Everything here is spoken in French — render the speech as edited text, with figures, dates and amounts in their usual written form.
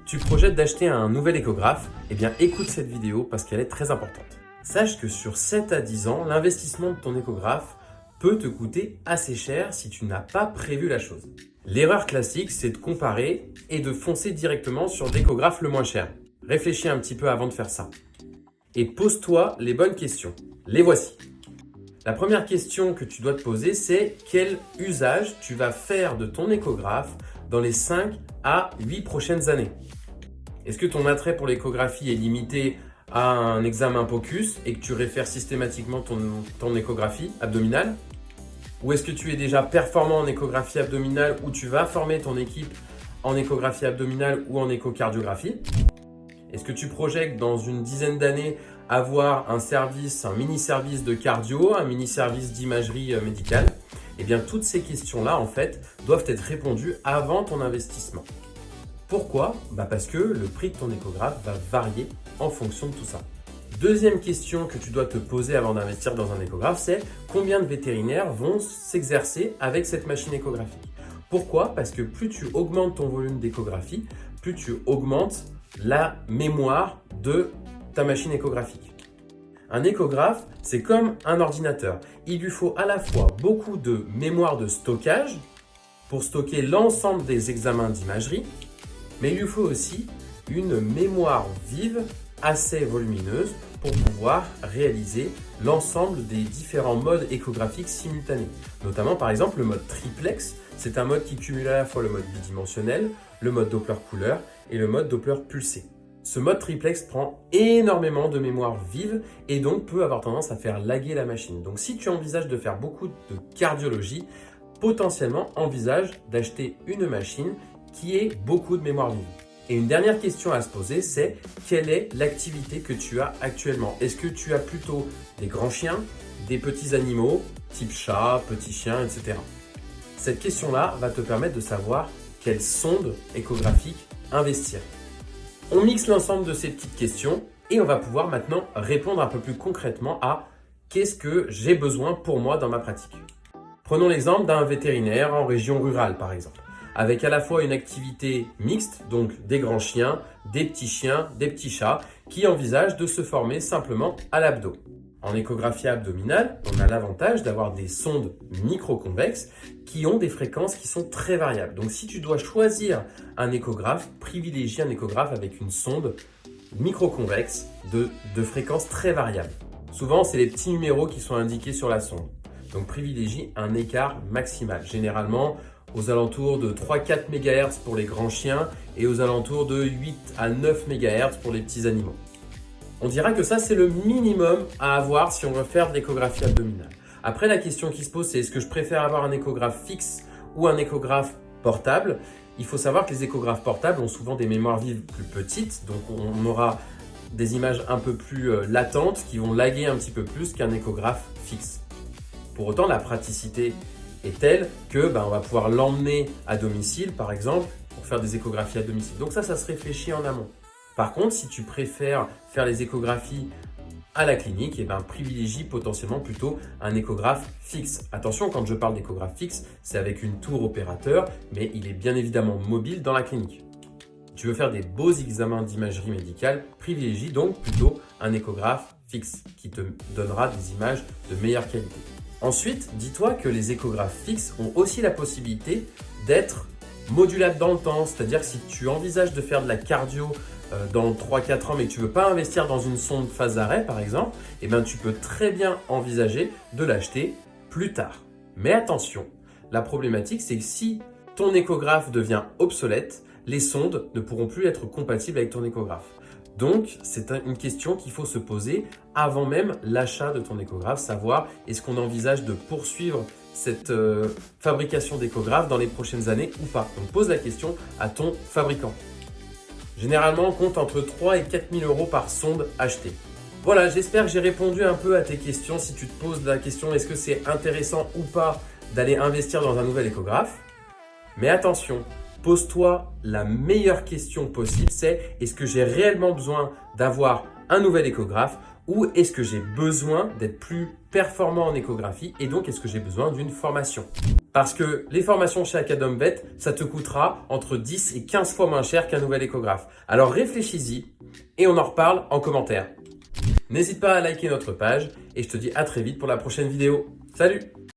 Tu projettes d'acheter un nouvel échographe? Eh bien écoute cette vidéo parce qu'elle est très importante. Sache que sur 7 à 10 ans, l'investissement de ton échographe peut te coûter assez cher si tu n'as pas prévu la chose. L'erreur classique, c'est de comparer et de foncer directement sur l'échographe le moins cher. Réfléchis un petit peu avant de faire ça. Et pose-toi les bonnes questions. Les voici. La première question que tu dois te poser, c'est quel usage tu vas faire de ton échographe dans les 5 à 8 prochaines années. Est-ce que ton attrait pour l'échographie est limité à un examen POCUS et que tu réfères systématiquement ton échographie abdominale? Ou est-ce que tu es déjà performant en échographie abdominale ou tu vas former ton équipe en échographie abdominale ou en échocardiographie? Est-ce que tu projettes dans une dizaine d'années avoir un mini-service de cardio, un mini-service d'imagerie médicale? Eh bien, toutes ces questions-là, en fait, doivent être répondues avant ton investissement. Pourquoi? Parce que le prix de ton échographe va varier en fonction de tout ça. Deuxième question que tu dois te poser avant d'investir dans un échographe, c'est combien de vétérinaires vont s'exercer avec cette machine échographique? Pourquoi? Parce que plus tu augmentes ton volume d'échographie, plus tu augmentes la mémoire de ta machine échographique. Un échographe, c'est comme un ordinateur. Il lui faut à la fois beaucoup de mémoire de stockage pour stocker l'ensemble des examens d'imagerie, mais il lui faut aussi une mémoire vive assez volumineuse pour pouvoir réaliser l'ensemble des différents modes échographiques simultanés. Notamment par exemple le mode triplex, c'est un mode qui cumule à la fois le mode bidimensionnel, le mode Doppler couleur et le mode Doppler pulsé. Ce mode triplex prend énormément de mémoire vive et donc peut avoir tendance à faire laguer la machine. Donc si tu envisages de faire beaucoup de cardiologie, potentiellement envisage d'acheter une machine qui ait beaucoup de mémoire vive. Et une dernière question à se poser, c'est quelle est l'activité que tu as actuellement? Est-ce que tu as plutôt des grands chiens, des petits animaux, type chat, petits chiens, etc. Cette question-là va te permettre de savoir quelle sonde échographique investir. On mixe l'ensemble de ces petites questions et on va pouvoir maintenant répondre un peu plus concrètement à qu'est-ce que j'ai besoin pour moi dans ma pratique. Prenons l'exemple d'un vétérinaire en région rurale par exemple, avec à la fois une activité mixte, donc des grands chiens, des petits chats, qui envisagent de se former simplement à l'abdo. En échographie abdominale, on a l'avantage d'avoir des sondes microconvexes qui ont des fréquences qui sont très variables. Donc si tu dois choisir un échographe, privilégie un échographe avec une sonde microconvexe de fréquences très variables. Souvent, c'est les petits numéros qui sont indiqués sur la sonde. Donc privilégie un écart maximal. Généralement, aux alentours de 3-4 MHz pour les grands chiens et aux alentours de 8 à 9 MHz pour les petits animaux. On dira que ça, c'est le minimum à avoir si on veut faire de l'échographie abdominale. Après, la question qui se pose, c'est est-ce que je préfère avoir un échographe fixe ou un échographe portable? Il faut savoir que les échographes portables ont souvent des mémoires vives plus petites, donc on aura des images un peu plus latentes qui vont laguer un petit peu plus qu'un échographe fixe. Pour autant, la praticité est telle que on va pouvoir l'emmener à domicile, par exemple, pour faire des échographies à domicile. Donc ça se réfléchit en amont. Par contre, si tu préfères faire les échographies à la clinique, privilégie potentiellement plutôt un échographe fixe. Attention, quand je parle d'échographe fixe, c'est avec une tour opérateur, mais il est bien évidemment mobile dans la clinique. Tu veux faire des beaux examens d'imagerie médicale, privilégie donc plutôt un échographe fixe qui te donnera des images de meilleure qualité. Ensuite, dis-toi que les échographes fixes ont aussi la possibilité d'être modulables dans le temps, c'est-à-dire que si tu envisages de faire de la cardio dans 3-4 ans mais que tu ne veux pas investir dans une sonde phase d'arrêt par exemple, tu peux très bien envisager de l'acheter plus tard. Mais attention, la problématique c'est que si ton échographe devient obsolète, les sondes ne pourront plus être compatibles avec ton échographe. Donc, c'est une question qu'il faut se poser avant même l'achat de ton échographe, savoir est-ce qu'on envisage de poursuivre cette fabrication d'échographes dans les prochaines années ou pas. Donc, pose la question à ton fabricant. Généralement, on compte entre 3 et 4 000 euros par sonde achetée. Voilà, j'espère que j'ai répondu un peu à tes questions. Si tu te poses la question, est-ce que c'est intéressant ou pas d'aller investir dans un nouvel échographe? Mais attention, pose-toi la meilleure question possible, c'est est-ce que j'ai réellement besoin d'avoir un nouvel échographe ou est-ce que j'ai besoin d'être plus performant en échographie et donc est-ce que j'ai besoin d'une formation? Parce que les formations chez AcadomVet, ça te coûtera entre 10 et 15 fois moins cher qu'un nouvel échographe. Alors réfléchis-y et on en reparle en commentaire. N'hésite pas à liker notre page et je te dis à très vite pour la prochaine vidéo. Salut!